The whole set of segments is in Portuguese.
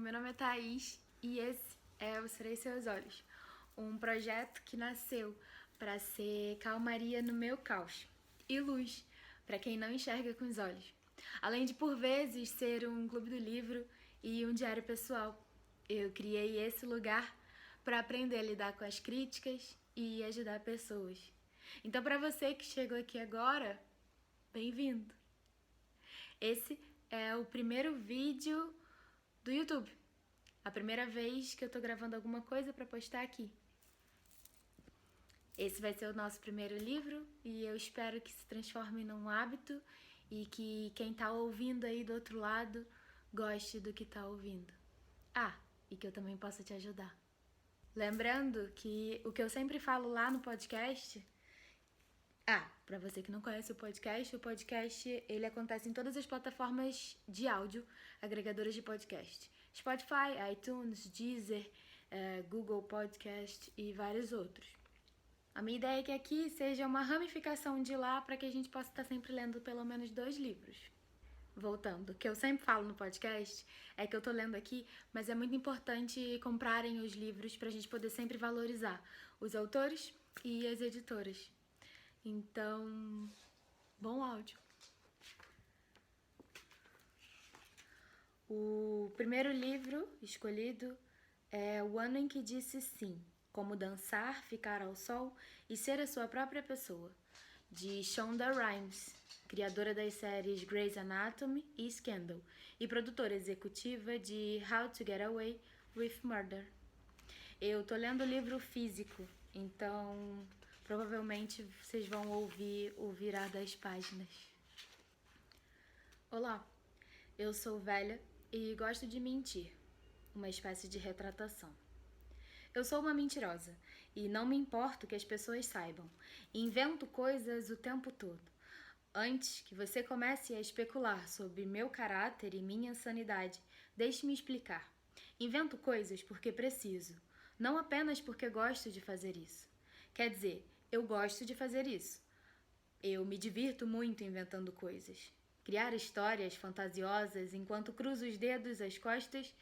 meu nome é Thaís e esse é o Serei Seus Olhos, um projeto que nasceu para ser calmaria no meu caos e luz para quem não enxerga com os olhos. Além de, por vezes, ser um clube do livro e um diário pessoal, eu criei esse lugar para aprender a lidar com as críticas e ajudar pessoas. Então, para você que chegou aqui agora, bem-vindo! Esse é o primeiro vídeo do YouTube. A primeira vez que eu tô gravando alguma coisa pra postar aqui. Esse vai ser o nosso primeiro livro e eu espero que se transforme num hábito e que quem tá ouvindo aí do outro lado goste do que tá ouvindo. E que eu também possa te ajudar. Lembrando que o que eu sempre falo lá no podcast... Pra você que não conhece o podcast ele acontece em todas as plataformas de áudio, agregadoras de podcast. Spotify, iTunes, Deezer, Google Podcast e vários outros. A minha ideia é que aqui seja uma ramificação de lá para que a gente possa estar sempre lendo pelo menos 2 livros. Voltando, o que eu sempre falo no podcast é que eu tô lendo aqui, mas é muito importante comprarem os livros pra gente poder sempre valorizar os autores e as editoras. Então, bom áudio. O primeiro livro escolhido é O Ano em que Disse Sim, Como Dançar, Ficar ao Sol e Ser a Sua Própria Pessoa, de Shonda Rhimes, criadora das séries Grey's Anatomy e Scandal, e produtora executiva de How to Get Away with Murder. Eu tô lendo o livro físico, então provavelmente vocês vão ouvir o virar das páginas. Olá, eu sou velha e gosto de mentir, uma espécie de retratação. Eu sou uma mentirosa e não me importo que as pessoas saibam. Invento coisas o tempo todo. Antes que você comece a especular sobre meu caráter e minha sanidade, deixe-me explicar. Invento coisas porque preciso, não apenas porque gosto de fazer isso. Quer dizer, eu gosto de fazer isso. Eu me divirto muito inventando coisas. Criar histórias fantasiosas enquanto cruzo os dedos às costas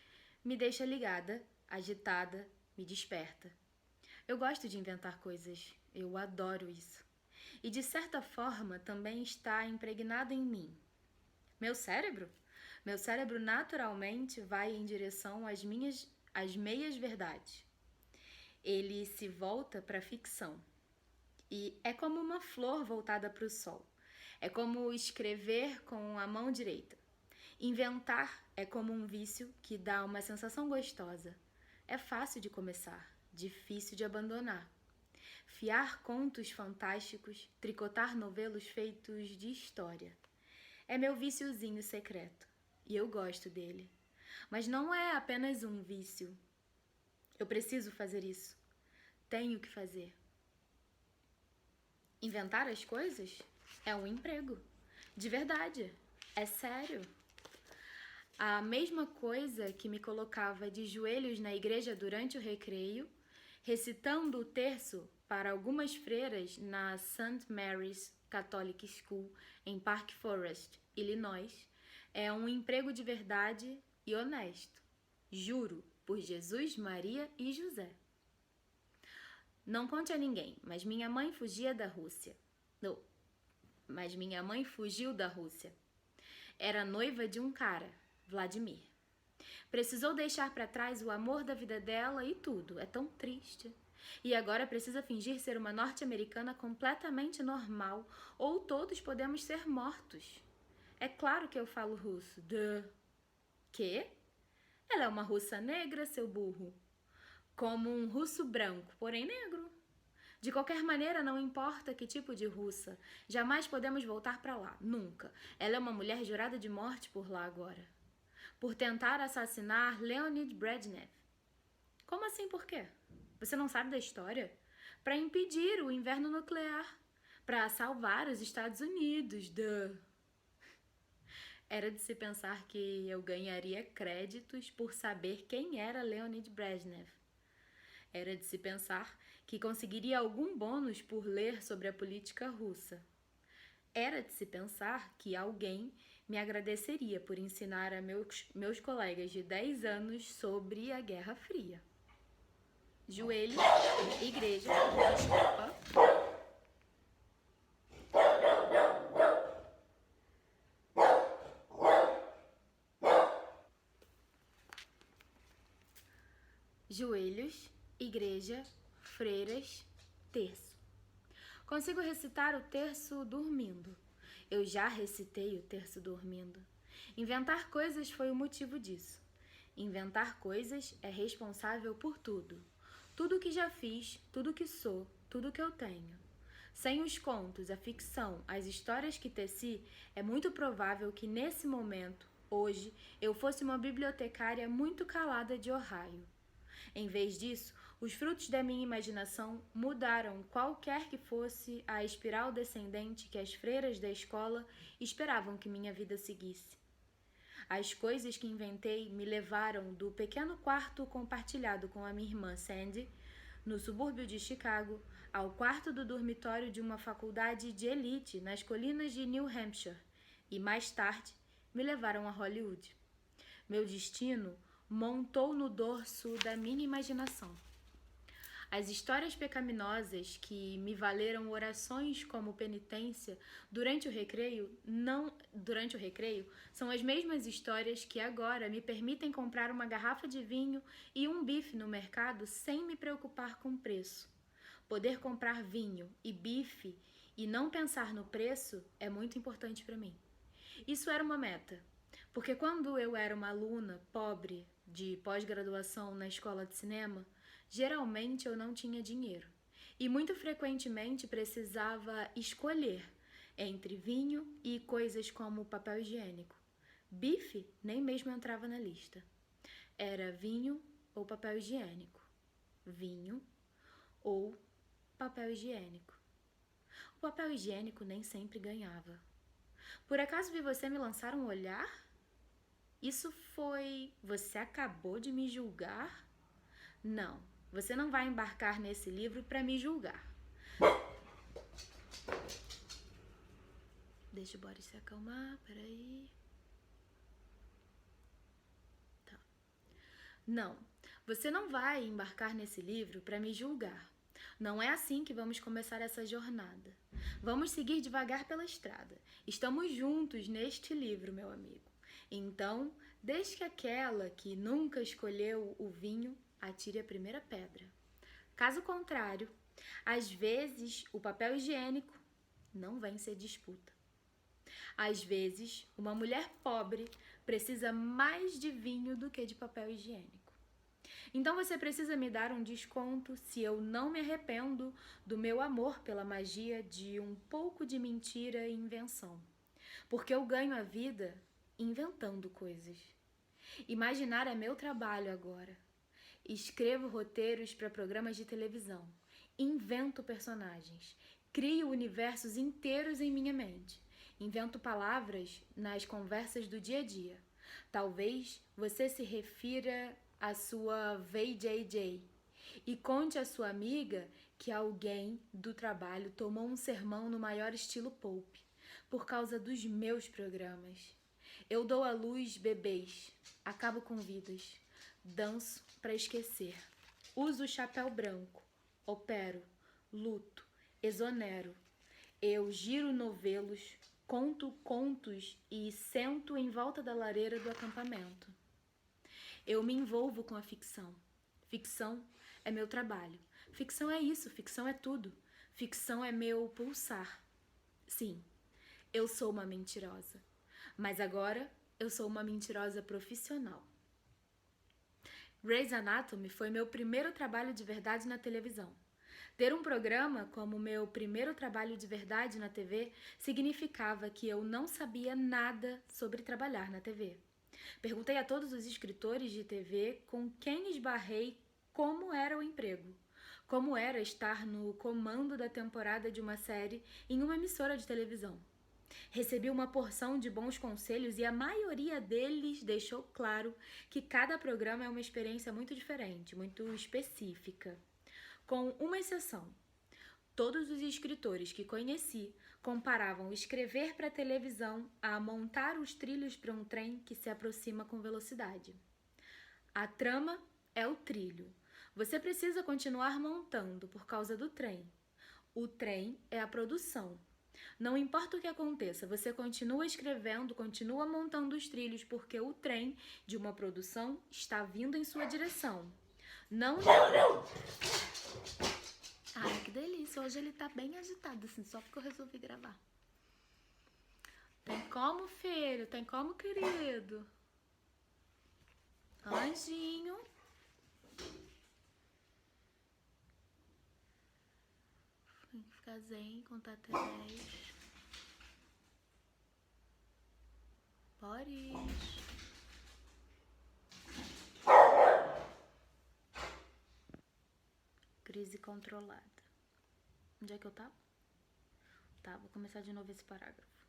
me deixa ligada, agitada, me desperta. Eu gosto de inventar coisas, eu adoro isso. E de certa forma também está impregnado em mim. Meu cérebro? Meu cérebro naturalmente vai em direção às meias verdades. Ele se volta para a ficção. E é como uma flor voltada para o sol. É como escrever com a mão direita. Inventar é como um vício que dá uma sensação gostosa. É fácil de começar, difícil de abandonar. Fiar contos fantásticos, tricotar novelos feitos de história. É meu viciozinho secreto. E eu gosto dele. Mas não é apenas um vício. Eu preciso fazer isso. Tenho que fazer. Inventar as coisas é um emprego. De verdade. É sério. A mesma coisa que me colocava de joelhos na igreja durante o recreio, recitando o terço para algumas freiras na St. Mary's Catholic School em Park Forest, Illinois, é um emprego de verdade e honesto. Juro, por Jesus, Maria e José. Não conte a ninguém, mas minha mãe fugia da Rússia. Mas minha mãe fugiu da Rússia. Era noiva de um cara, Vladimir. Precisou deixar para trás o amor da vida dela e tudo. É tão triste. E agora precisa fingir ser uma norte-americana completamente normal, ou todos podemos ser mortos. É claro que eu falo russo. Quê? Ela é uma russa negra, seu burro. Como um russo branco, porém negro. De qualquer maneira, não importa que tipo de russa. Jamais podemos voltar para lá, nunca. Ela é uma mulher jurada de morte por lá agora. Por tentar assassinar Leonid Brezhnev. Como assim, por quê? Você não sabe da história? Para impedir o inverno nuclear. Para salvar os Estados Unidos. Era de se pensar que eu ganharia créditos por saber quem era Leonid Brezhnev. Era de se pensar que conseguiria algum bônus por ler sobre a política russa. Era de se pensar que alguém me agradeceria por ensinar a meus colegas de 10 anos sobre a Guerra Fria. Joelho, igreja, desculpa. Joelhos, igreja, freiras, terço. Consigo recitar o terço dormindo. Eu já recitei o terço dormindo. Inventar coisas foi o motivo disso. Inventar coisas é responsável por tudo. Tudo que já fiz, tudo que sou, tudo que eu tenho. Sem os contos, a ficção, as histórias que teci, é muito provável que nesse momento, hoje, eu fosse uma bibliotecária muito calada de Ohio. Em vez disso, os frutos da minha imaginação mudaram qualquer que fosse a espiral descendente que as freiras da escola esperavam que minha vida seguisse. As coisas que inventei me levaram do pequeno quarto compartilhado com a minha irmã Sandy, no subúrbio de Chicago, ao quarto do dormitório de uma faculdade de elite nas colinas de New Hampshire, e mais tarde me levaram a Hollywood. Meu destino montou no dorso da minha imaginação. As histórias pecaminosas que me valeram orações como penitência durante o recreio são as mesmas histórias que agora me permitem comprar uma garrafa de vinho e um bife no mercado sem me preocupar com o preço. Poder comprar vinho e bife e não pensar no preço é muito importante para mim. Isso era uma meta, porque quando eu era uma aluna pobre de pós-graduação na escola de cinema, geralmente eu não tinha dinheiro e muito frequentemente precisava escolher entre vinho e coisas como papel higiênico. Bife nem mesmo entrava na lista. Era vinho ou papel higiênico. Vinho ou papel higiênico. O papel higiênico nem sempre ganhava. Por acaso vi você me lançar um olhar? Isso foi... Você acabou de me julgar? Não, você não vai embarcar nesse livro para me julgar. Deixa o Boris se acalmar, peraí. Tá. Não, você não vai embarcar nesse livro para me julgar. Não é assim que vamos começar essa jornada. Vamos seguir devagar pela estrada. Estamos juntos neste livro, meu amigo. Então, deixe que aquela que nunca escolheu o vinho atire a primeira pedra. Caso contrário, às vezes o papel higiênico não vence disputa. Às vezes, uma mulher pobre precisa mais de vinho do que de papel higiênico. Então você precisa me dar um desconto se eu não me arrependo do meu amor pela magia de um pouco de mentira e invenção. Porque eu ganho a vida inventando coisas. Imaginar é meu trabalho agora. Escrevo roteiros para programas de televisão. Invento personagens. Crio universos inteiros em minha mente. Invento palavras nas conversas do dia a dia. Talvez você se refira à sua VJJ e conte à sua amiga que alguém do trabalho tomou um sermão no maior estilo Pope por causa dos meus programas. Eu dou à luz bebês, acabo com vidas, danço para esquecer, uso chapéu branco, opero, luto, exonero. Eu giro novelos, conto contos e sento em volta da lareira do acampamento. Eu me envolvo com a ficção. Ficção é meu trabalho. Ficção é isso, ficção é tudo. Ficção é meu pulsar. Sim, eu sou uma mentirosa. Mas agora eu sou uma mentirosa profissional. Grey's Anatomy foi meu primeiro trabalho de verdade na televisão. Ter um programa como meu primeiro trabalho de verdade na TV significava que eu não sabia nada sobre trabalhar na TV. Perguntei a todos os escritores de TV com quem esbarrei como era o emprego. Como era estar no comando da temporada de uma série em uma emissora de televisão. Recebi uma porção de bons conselhos e a maioria deles deixou claro que cada programa é uma experiência muito diferente, muito específica. Com uma exceção. Todos os escritores que conheci comparavam escrever para televisão a montar os trilhos para um trem que se aproxima com velocidade. A trama é o trilho. Você precisa continuar montando por causa do trem. O trem é a produção. Não importa o que aconteça, você continua escrevendo, continua montando os trilhos, porque o trem de uma produção está vindo em sua direção. Não... Ai, que delícia. Hoje ele tá bem agitado, assim, só porque eu resolvi gravar. Tem como, filho? Tem como, querido? Anjinho. Ficar zen, contar até 10. Boris. Crise controlada. Onde é que eu tava? Tá, vou começar de novo esse parágrafo.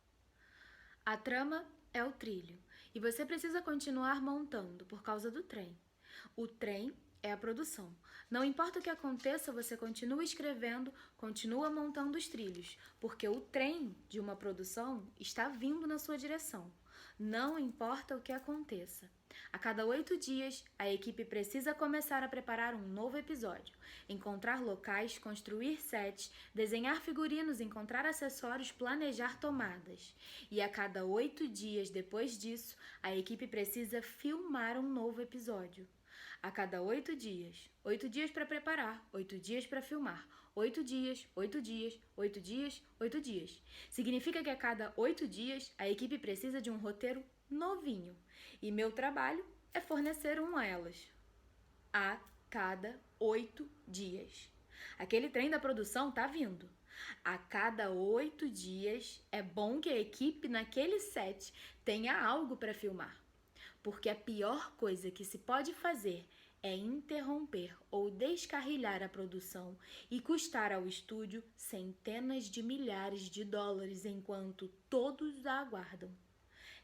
A trama é o trilho e você precisa continuar montando por causa do trem. O trem é a produção. Não importa o que aconteça, você continua escrevendo, continua montando os trilhos, porque o trem de uma produção está vindo na sua direção. Não importa o que aconteça. A cada 8 dias, a equipe precisa começar a preparar um novo episódio, encontrar locais, construir sets, desenhar figurinos, encontrar acessórios, planejar tomadas. E a cada 8 dias depois disso, a equipe precisa filmar um novo episódio. A cada 8 dias. 8 dias para preparar, 8 dias para filmar. 8 dias, 8 dias, 8 dias, 8 dias. Significa que a cada 8 dias, a equipe precisa de um roteiro novinho. E meu trabalho é fornecer um a elas. A cada 8 dias. Aquele trem da produção tá vindo. A cada 8 dias, é bom que a equipe naquele set tenha algo para filmar. Porque a pior coisa que se pode fazer é interromper ou descarrilhar a produção e custar ao estúdio centenas de milhares de dólares enquanto todos a aguardam.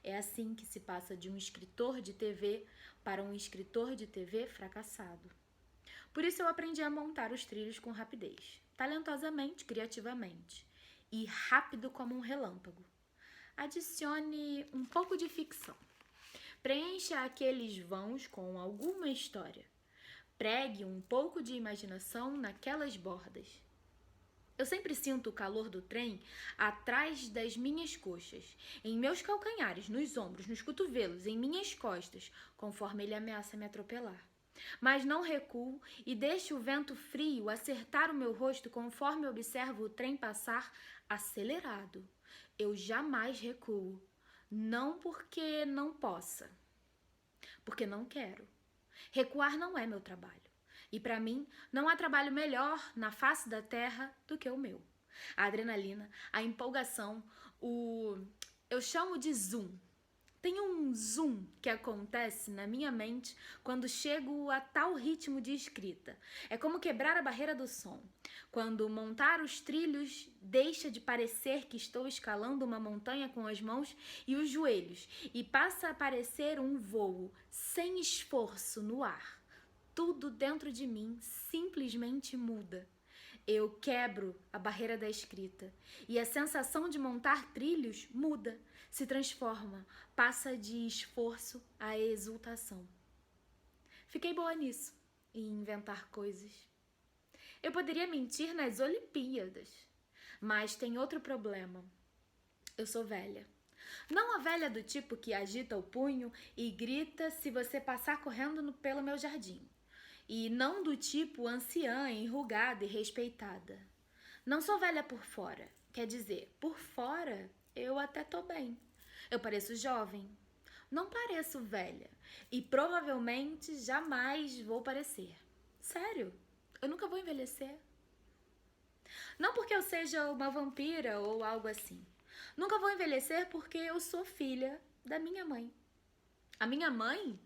É assim que se passa de um escritor de TV para um escritor de TV fracassado. Por isso eu aprendi a montar os trilhos com rapidez, talentosamente, criativamente e rápido como um relâmpago. Adicione um pouco de ficção. Preencha aqueles vãos com alguma história. Pregue um pouco de imaginação naquelas bordas. Eu sempre sinto o calor do trem atrás das minhas coxas, em meus calcanhares, nos ombros, nos cotovelos, em minhas costas, conforme ele ameaça me atropelar. Mas não recuo e deixo o vento frio acertar o meu rosto conforme observo o trem passar acelerado. Eu jamais recuo. Não porque não possa, porque não quero. Recuar não é meu trabalho. E para mim, não há trabalho melhor na face da terra do que o meu. A adrenalina, a empolgação, eu chamo de zoom. Tem um zoom que acontece na minha mente quando chego a tal ritmo de escrita. É como quebrar a barreira do som. Quando montar os trilhos deixa de parecer que estou escalando uma montanha com as mãos e os joelhos e passa a parecer um voo sem esforço no ar. Tudo dentro de mim simplesmente muda. Eu quebro a barreira da escrita e a sensação de montar trilhos muda, se transforma, passa de esforço a exultação. Fiquei boa nisso, em inventar coisas. Eu poderia mentir nas Olimpíadas, mas tem outro problema. Eu sou velha. Não a velha do tipo que agita o punho e grita se você passar correndo pelo meu jardim. E não do tipo anciã, enrugada e respeitada. Não sou velha por fora. Quer dizer, por fora eu até tô bem. Eu pareço jovem. Não pareço velha. E provavelmente jamais vou parecer. Sério, eu nunca vou envelhecer. Não porque eu seja uma vampira ou algo assim. Nunca vou envelhecer porque eu sou filha da minha mãe. A minha mãe,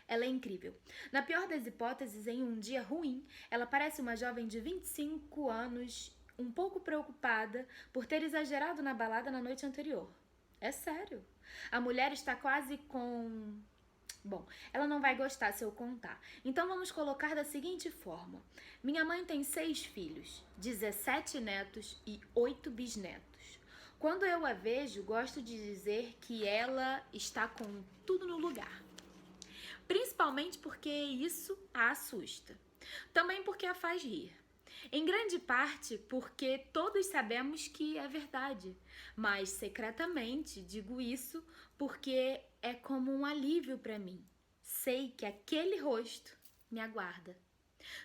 ela é incrível. Na pior das hipóteses, em um dia ruim, ela parece uma jovem de 25 anos, um pouco preocupada por ter exagerado na balada na noite anterior. É sério. A mulher está quase com Bom, ela não vai gostar se eu contar. Então vamos colocar da seguinte forma. Minha mãe tem 6 filhos, 17 netos e 8 bisnetos. Quando eu a vejo, gosto de dizer que ela está com tudo no lugar. Principalmente porque isso a assusta. Também porque a faz rir. Em grande parte porque todos sabemos que é verdade, mas secretamente digo isso porque é como um alívio para mim. Sei que aquele rosto me aguarda.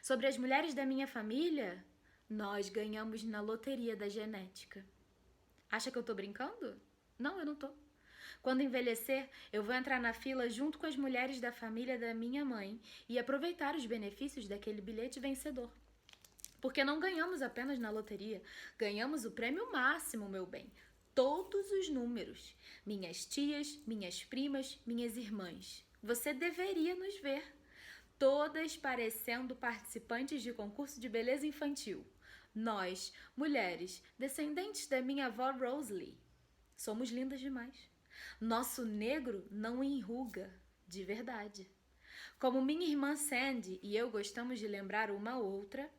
Sobre as mulheres da minha família, nós ganhamos na loteria da genética. Acha que eu tô brincando? Não, eu não tô. Quando envelhecer, eu vou entrar na fila junto com as mulheres da família da minha mãe e aproveitar os benefícios daquele bilhete vencedor. Porque não ganhamos apenas na loteria, ganhamos o prêmio máximo, meu bem. Todos os números. Minhas tias, minhas primas, minhas irmãs. Você deveria nos ver. Todas parecendo participantes de concurso de beleza infantil. Nós, mulheres, descendentes da minha avó Rosalie. Somos lindas demais. Nosso negro não enruga, de verdade. Como minha irmã Sandy e eu gostamos de lembrar uma outra,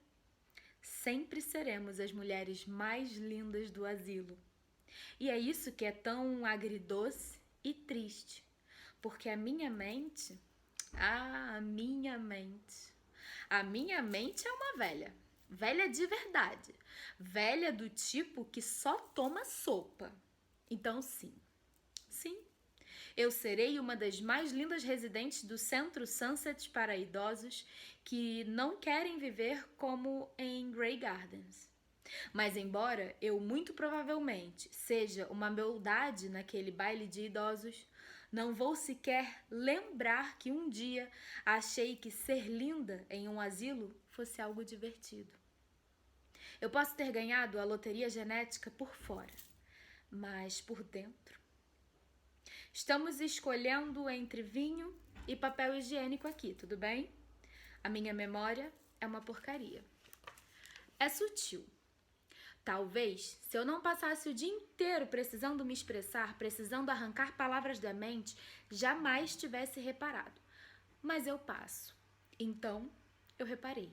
sempre seremos as mulheres mais lindas do asilo. E é isso que é tão agridoce e triste, porque a minha mente é uma velha. Velha de verdade. Velha do tipo que só toma sopa. Então sim, eu serei uma das mais lindas residentes do Centro Sunset para idosos que não querem viver como em Grey Gardens. Mas embora eu muito provavelmente seja uma beldade naquele baile de idosos, não vou sequer lembrar que um dia achei que ser linda em um asilo fosse algo divertido. Eu posso ter ganhado a loteria genética por fora, mas por dentro. Estamos escolhendo entre vinho e papel higiênico aqui, tudo bem? A minha memória é uma porcaria. É sutil. Talvez, se eu não passasse o dia inteiro precisando me expressar, precisando arrancar palavras da mente, jamais tivesse reparado. Mas eu passo. Então, eu reparei.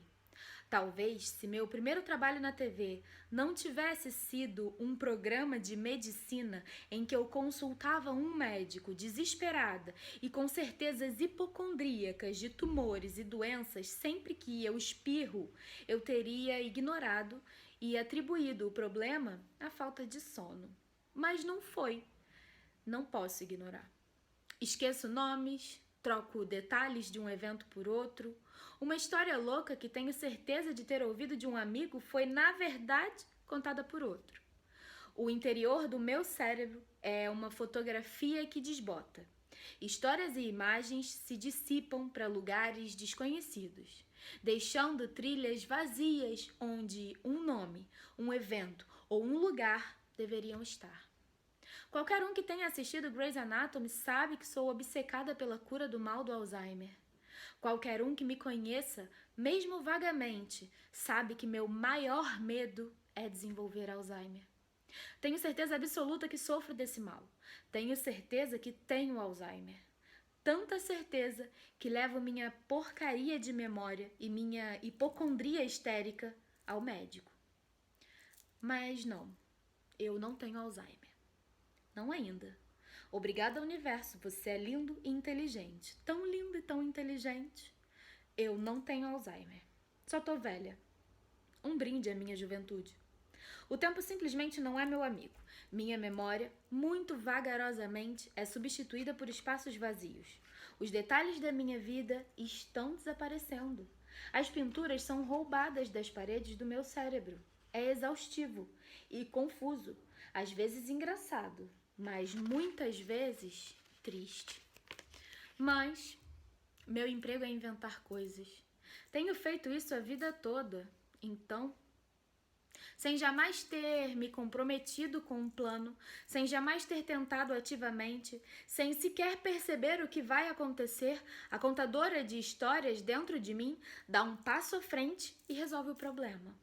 Talvez, se meu primeiro trabalho na TV não tivesse sido um programa de medicina em que eu consultava um médico desesperada e com certezas hipocondríacas de tumores e doenças sempre que eu espirro, eu teria ignorado e atribuído o problema à falta de sono. Mas não foi. Não posso ignorar. Esqueço nomes, troco detalhes de um evento por outro. Uma história louca que tenho certeza de ter ouvido de um amigo foi, na verdade, contada por outro. O interior do meu cérebro é uma fotografia que desbota. Histórias e imagens se dissipam para lugares desconhecidos, deixando trilhas vazias onde um nome, um evento ou um lugar deveriam estar. Qualquer um que tenha assistido Grey's Anatomy sabe que sou obcecada pela cura do mal do Alzheimer. Qualquer um que me conheça, mesmo vagamente, sabe que meu maior medo é desenvolver Alzheimer. Tenho certeza absoluta que sofro desse mal. Tenho certeza que tenho Alzheimer. Tanta certeza que levo minha porcaria de memória e minha hipocondria histérica ao médico. Mas não, eu não tenho Alzheimer. Não ainda. Obrigada, universo, você é lindo e inteligente. Tão lindo e tão inteligente. Eu não tenho Alzheimer. Só tô velha. Um brinde à minha juventude. O tempo simplesmente não é meu amigo. Minha memória, muito vagarosamente, é substituída por espaços vazios. Os detalhes da minha vida estão desaparecendo. As pinturas são roubadas das paredes do meu cérebro. É exaustivo e confuso, às vezes engraçado, mas muitas vezes triste. Mas meu emprego é inventar coisas. Tenho feito isso a vida toda. Então, sem jamais ter me comprometido com um plano, sem jamais ter tentado ativamente, sem sequer perceber o que vai acontecer, a contadora de histórias dentro de mim dá um passo à frente e resolve o problema.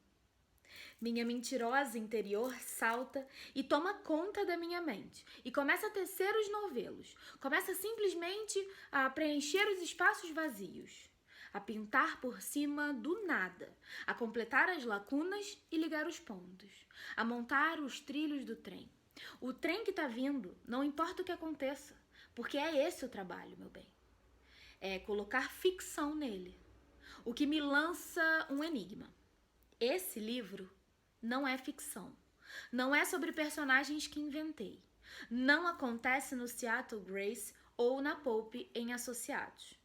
Minha mentirosa interior salta e toma conta da minha mente e começa a tecer os novelos, começa simplesmente a preencher os espaços vazios, a pintar por cima do nada, a completar as lacunas e ligar os pontos, a montar os trilhos do trem. O trem que tá vindo, não importa o que aconteça, porque é esse o trabalho, meu bem. É colocar ficção nele, o que me lança um enigma. Esse livro não é ficção. Não é sobre personagens que inventei. Não acontece no Seattle Grace ou na Pope em Associados.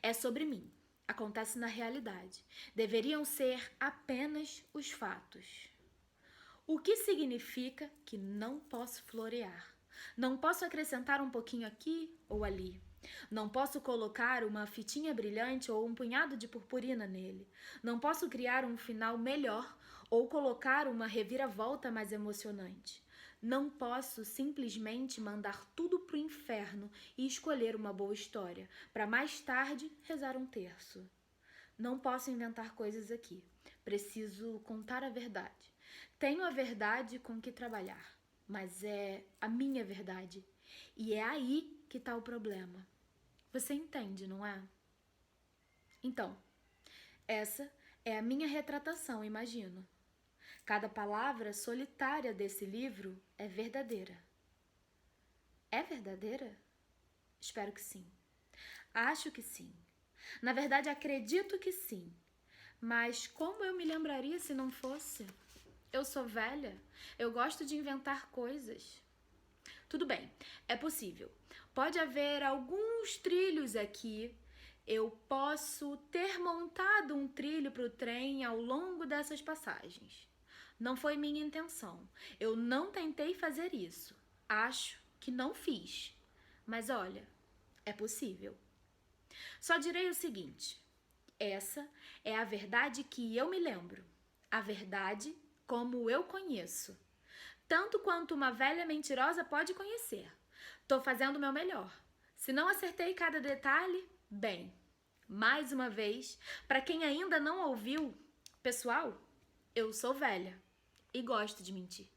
É sobre mim. Acontece na realidade. Deveriam ser apenas os fatos. O que significa que não posso florear. Não posso acrescentar um pouquinho aqui ou ali. Não posso colocar uma fitinha brilhante ou um punhado de purpurina nele. Não posso criar um final melhor ou colocar uma reviravolta mais emocionante. Não posso simplesmente mandar tudo pro inferno e escolher uma boa história, para mais tarde rezar um terço. Não posso inventar coisas aqui. Preciso contar a verdade. Tenho a verdade com que trabalhar, mas é a minha verdade. E é aí que tá o problema. Você entende, não é? Então, essa é a minha retratação, imagino. Cada palavra solitária desse livro é verdadeira. É verdadeira? Espero que sim. Acho que sim. Na verdade, acredito que sim. Mas como eu me lembraria se não fosse? Eu sou velha. Eu gosto de inventar coisas. Tudo bem, é possível. Pode haver alguns trilhos aqui. Eu posso ter montado um trilho para o trem ao longo dessas passagens. Não foi minha intenção. Eu não tentei fazer isso. Acho que não fiz. Mas olha, é possível. Só direi o seguinte: essa é a verdade que eu me lembro. A verdade como eu conheço. Tanto quanto uma velha mentirosa pode conhecer. Tô fazendo o meu melhor. Se não acertei cada detalhe, bem, mais uma vez, para quem ainda não ouviu, pessoal, eu sou velha e gosto de mentir.